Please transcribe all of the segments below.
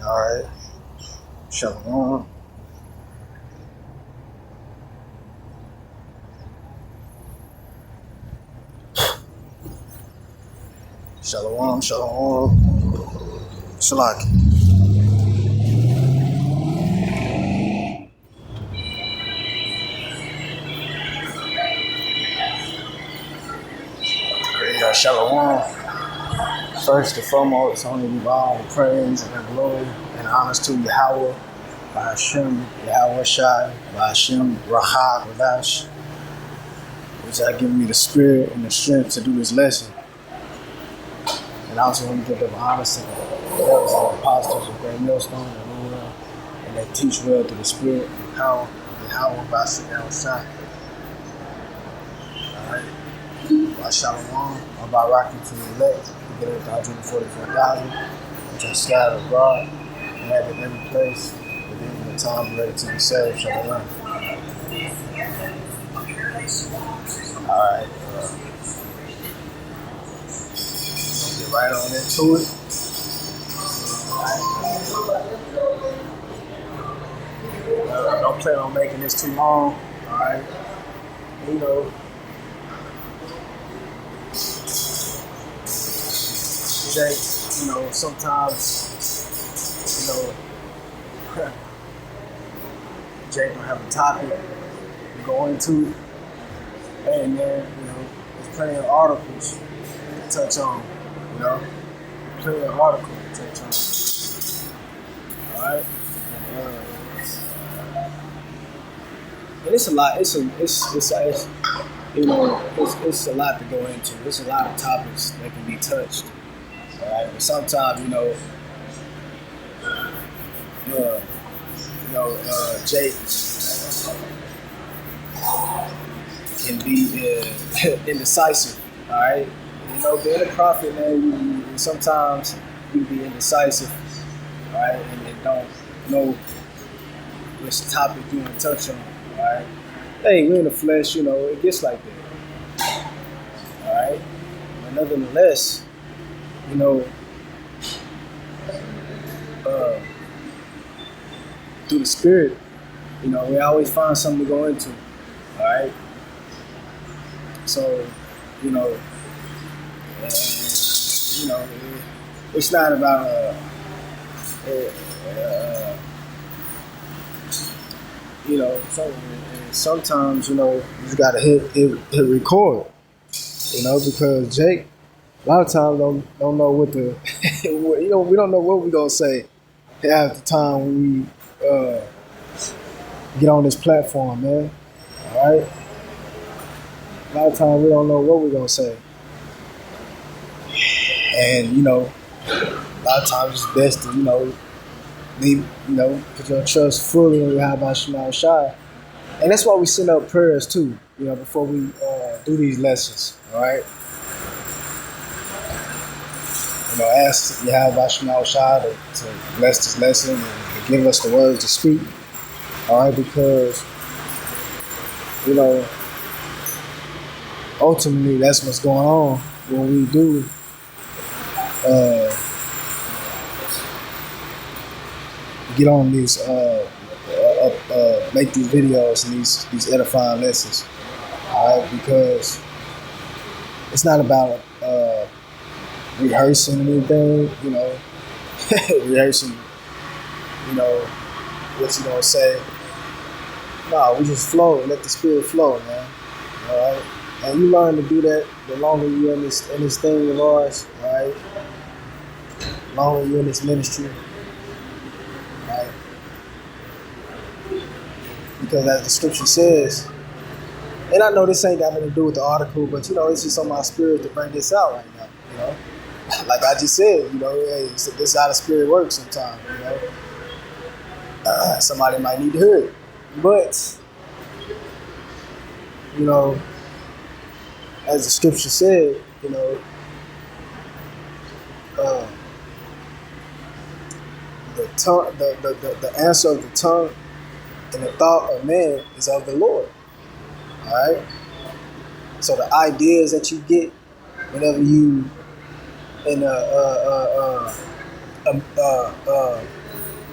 All right. Shalom. Shalom. Shalom. Shalaki. Yeah, shalom. First and foremost, I want to give all the praise and glory and honors to Yahweh, Bahashem, Yahweh Shai, Bahashem, Rahah, Radash, which has given me the spirit and the strength to do this lesson. And I also want to give them honors to the elders and the apostles of Great Millstone and Lula, and they teach well through the spirit and power of Yahweh, Bahashem, Shai. Alright. By Shalom, or by rocking to the elect, we get it 144,000, which are scattered abroad, and have in every place, within the time ready to be saved, Shalom. Alright, we'll get right on into it. Don't plan on making this too long, alright? You know, Jake, sometimes, Jake will have a topic to go into, and then, there's plenty of articles to touch on, plenty of articles to touch on, alright? And it's a lot, it's a lot to go into. There's a lot of topics that can be touched. Right? But sometimes, Jake can be indecisive. All right, being a prophet, man, sometimes you be indecisive, all right, and don't know which topic you want to touch on. All right, hey, we're in the flesh, it gets like that. All right, but nevertheless. Through the spirit, we always find something to go into, all right? So, it's not about, sometimes, you just gotta hit record, because Jake, a lot of times don't know what to, we don't know what we're gonna say half the time when we get on this platform, man. All right. A lot of times we don't know what we're gonna say, and a lot of times it's best to leave, put your trust fully in Yahweh Shema Shai, and that's why we send up prayers too, before we do these lessons. All right. Ask Yahweh Shema Shai to bless this lesson and give us the words to speak. All right, because ultimately that's what's going on when we do get on these make these videos and these edifying lessons. All right, because it's not about rehearsing anything, rehearsing, what you gonna say. No, we just flow, let the spirit flow, man. All right, and you learn to do that the longer you're in this thing of ours. All right, the longer you're in this ministry. All right, because as the scripture says, and I know this ain't got nothing to do with the article, but it's just on my spirit to bring this out right now. Like I just said, hey, this is how the spirit works sometimes, somebody might need to hear it. But, as the scripture said, the tongue, the answer of the tongue and the thought of man is of the Lord. All right? So the ideas that you get whenever you in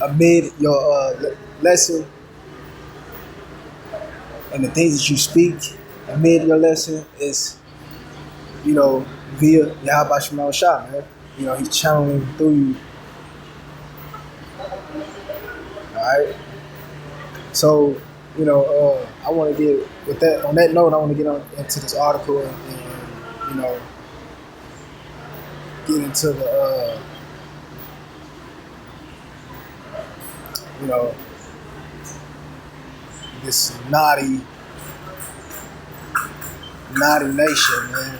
amid your lesson and the things that you speak amid your lesson is, via Yahweh Shema Shah, man. He's channeling through you. Alright? So, I want to get, with that, on that note, I want to get into this article and get into the, this naughty nation, man,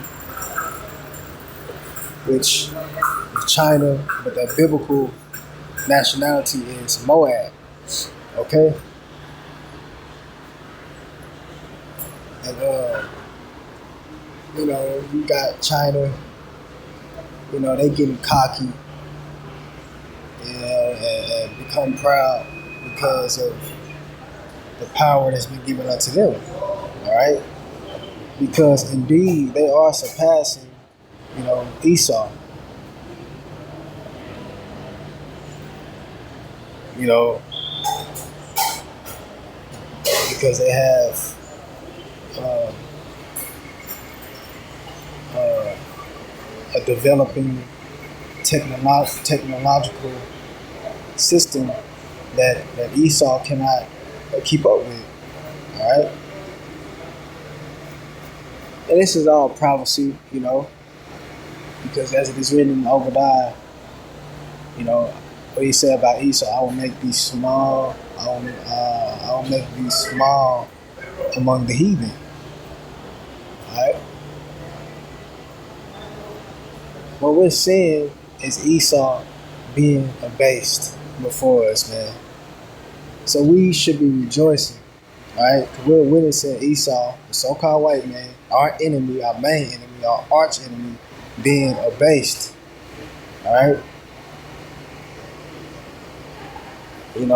which is China, but that biblical nationality is Moab. Okay? And, you got China, they getting cocky, and become proud because of the power that's been given unto them. All right? Because indeed they are surpassing, Esau. Because they have a developing technological system that Esau cannot keep up with. All right? And this is all prophecy, because as it is written in Obadiah, what he said about Esau, I will make thee small, I will make thee small among the heathen. Alright? What we're seeing is Esau being abased before us, man. So we should be rejoicing. Alright? We're witnessing Esau, the so-called white man, our enemy, our main enemy, our arch enemy, being abased. Alright? And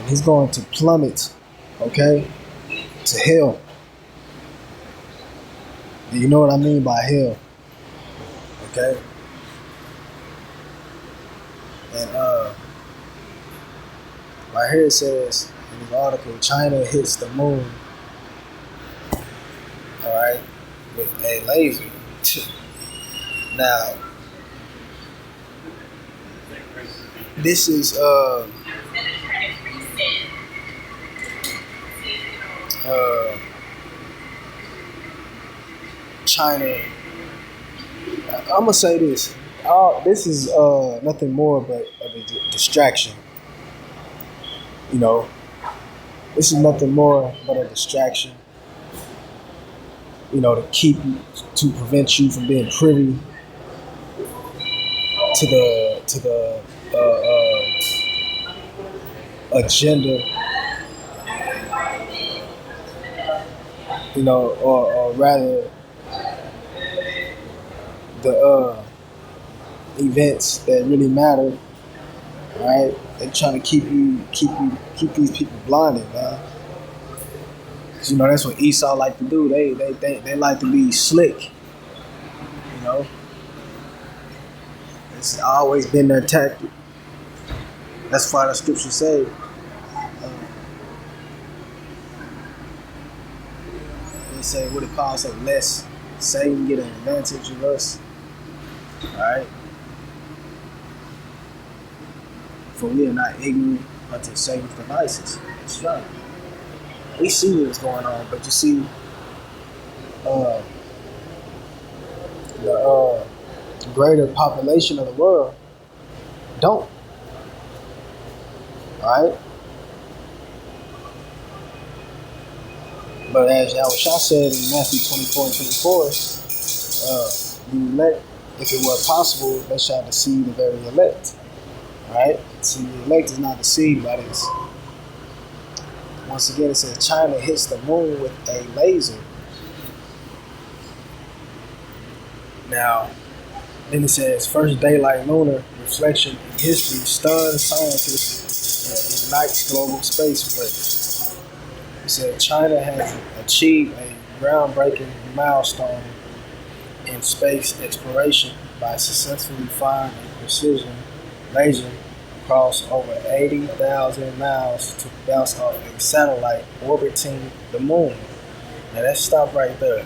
he's going to plummet, okay, to hell. And you know what I mean by hell, okay? And right here it says in the article, China hits the moon, all right, with a laser. Now, this is China. I'm gonna say this. This is nothing more but a distraction. This is nothing more but a distraction. To prevent you from being privy to the agenda, or rather the events that really matter. Right? They're trying to keep these people blinded, man. 'Cause, that's what Esau like to do. They like to be slick. It's always been their tactic. That's why the scriptures say, they say, what it calls say, lest Satan get an advantage of us. Alright? For we are not ignorant unto Satan's devices. That's right. We see what's going on, but you see, the greater population of the world don't. Alright? But as Yahushua said in Matthew 24 and 24, the elect, if it were possible, they shall deceive the very elect. Alright? See, the elect is not deceived by this. Once again, it says China hits the moon with a laser. Now, then it says first daylight lunar reflection in history stuns scientists and ignites global space race. It said China has achieved a groundbreaking milestone in space exploration by successfully firing a precision laser across over 80,000 miles to bounce off a satellite orbiting the moon. Now let's stop right there.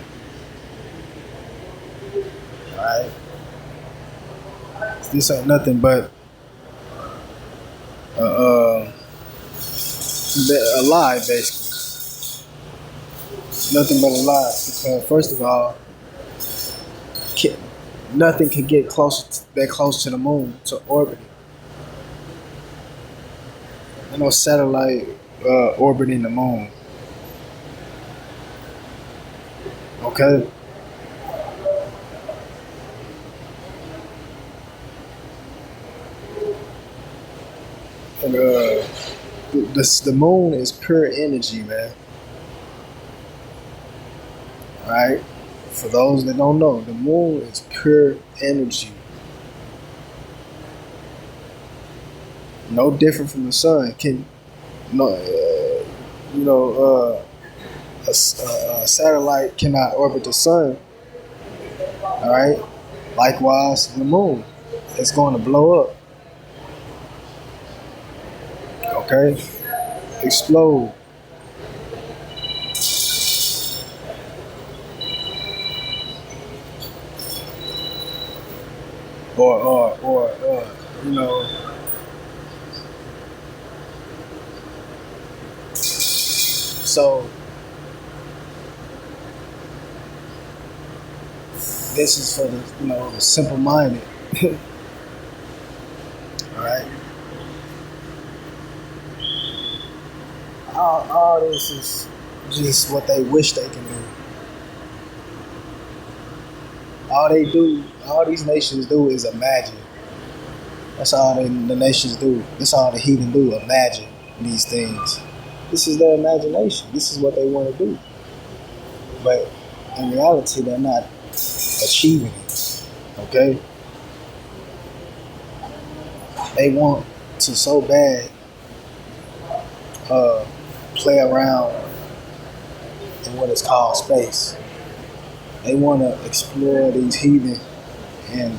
Alright? This ain't nothing but a lie, basically. Nothing but a lie. Because first of all, nothing can get that close to the moon to orbit it. There's no satellite orbiting the moon. Okay. And the moon is pure energy, man. All right. For those that don't know, the moon is pure energy. No different from the sun. A satellite cannot orbit the sun. All right. Likewise, the moon, it's going to blow up. Okay. Explode. Or you know. So this is for the simple-minded. All right. All this is just what they wish they can do. All these nations do is imagine. That's all the nations do. That's all the heathen do, imagine these things. This is their imagination. This is what they want to do. But in reality, they're not achieving it. Okay? They want to so bad play around in what is called space. They want to explore these heathen and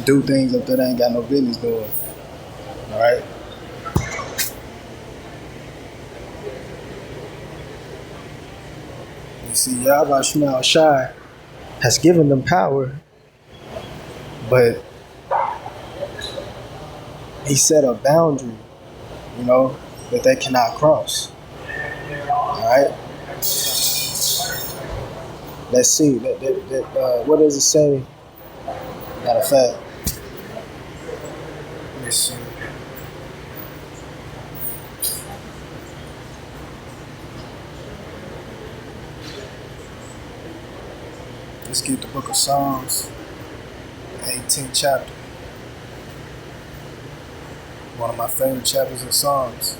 do things that they ain't got no business doing. All right. You see, Yahweh Shemel Shai has given them power, but he set a boundary, that they cannot cross. All right. Let's see. What does it say? Matter of fact, let's see. Let's get the book of Psalms, 18th chapter. One of my favorite chapters of Psalms.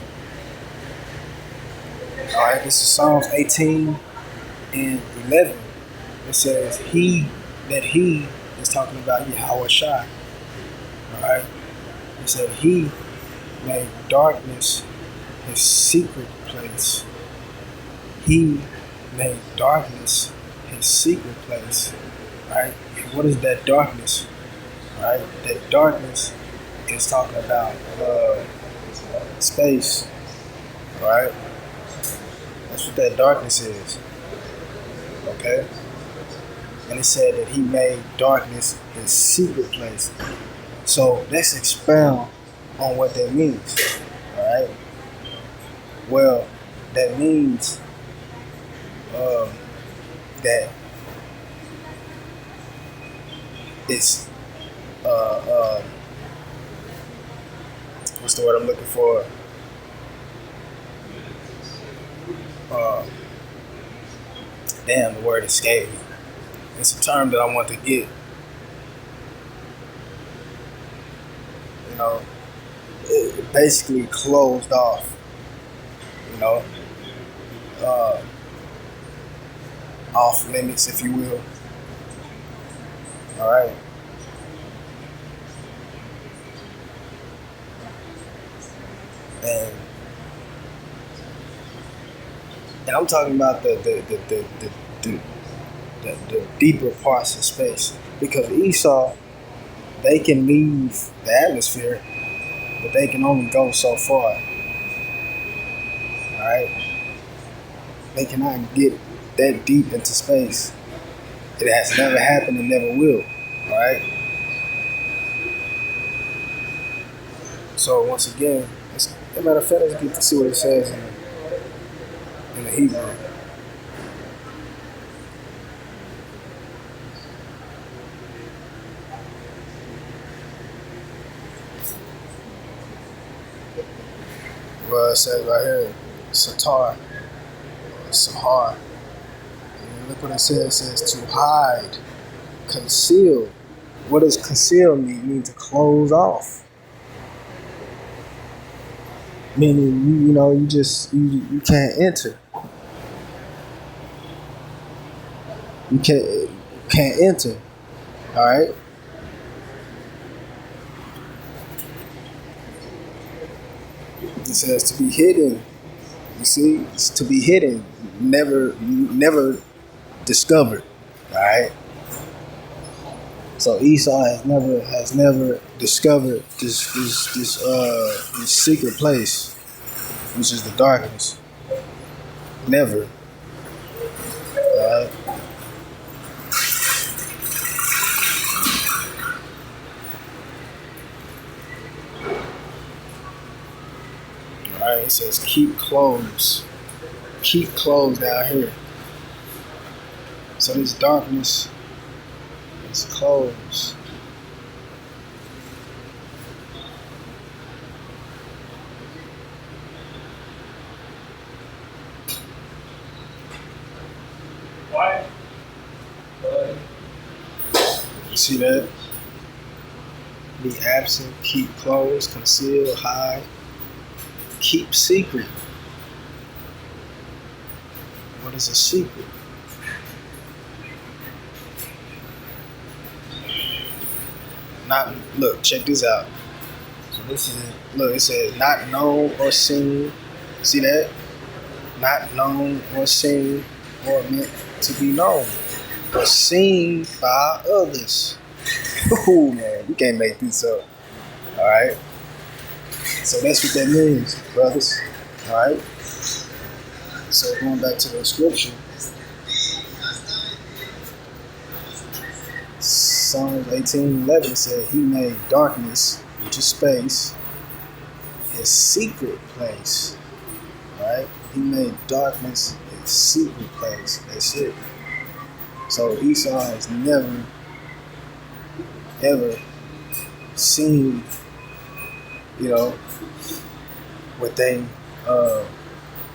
All right, this is Psalms 18 and 11. It says, he is talking about Yahweh Shai. All right. He said, he made darkness his secret place. He made darkness his secret place. All right. And what is that darkness? All right. That darkness is talking about space. All right. That's what that darkness is. Okay. And it said that he made darkness his secret place. So let's expound on what that means. All right. Well, that means that it's what's the word I'm looking for? Damn, the word escaped me. It's a term that I want to get. It basically closed off. Off limits, if you will. All right. And I'm talking about the deeper parts of space. Because Esau, they can leave the atmosphere, but they can only go so far. Alright? They cannot get that deep into space. It has never happened and never will. Alright? So once again, as a matter of fact, let's get to see what it says in the Hebrew. Well, it says right here, Satar, Sahar. And look what it says. It says to hide, conceal. What does conceal mean? It means to close off. Meaning, you can't enter. You can't enter. All right. It says to be hidden. You see, it's to be hidden, never discovered. All right. So Esau has never discovered this secret place, which is the darkness. Never. All right. Alright, it says keep closed. Keep closed down here. So this darkness is closed. Why? You see that? Be absent, keep closed, conceal, hide. Keep secret. What is a secret? Look, check this out. So this is it. Look, it says not known or seen. See that? Not known or seen or meant to be known. Or seen by others. Ooh, man, you can't make this up. Alright? So that's what that means, brothers. Alright? So going back to the scripture, Psalms 18:11 said he made darkness, which is space, his secret place. Right? He made darkness his secret place. That's it. So Esau has never, ever seen, what they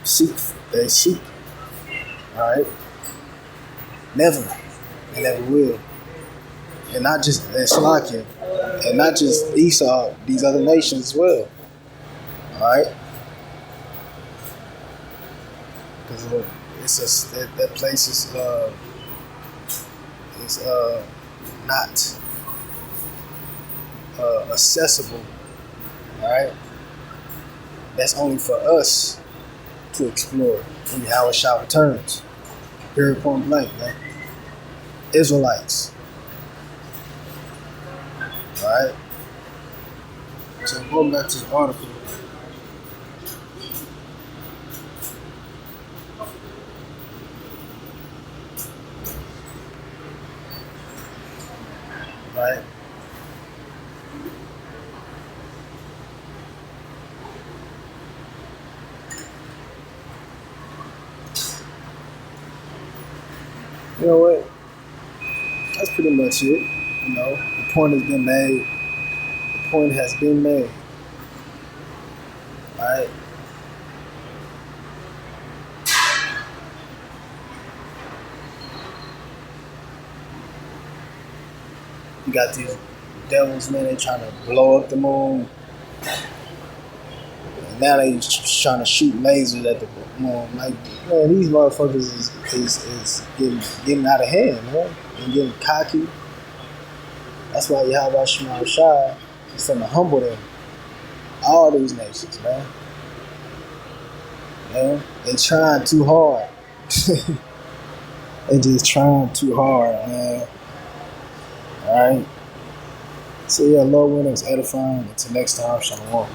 seek. They seek. Alright? Never. They never will. And not just Slakia, and not just Esau, these other nations as well. Alright? Because it's that place is not accessible. Alright? That's only for us to explore when Yahweh Shah returns. Period, point blank, man. Israelites. Alright? So going back to the article. Right? You know what? That's pretty much it. The point has been made. The point has been made. Alright? You got these devils, man, they trying to blow up the moon. And now they trying to shoot lasers at the moon. Like, man, these motherfuckers is getting out of hand, man. And getting cocky. That's why Yahweh Shema Shai is trying to humble them. All these nations, man. man. They trying too hard. They just trying too hard, man. All right. So yeah, Lord willing, it's edifying. Until next time, shalom.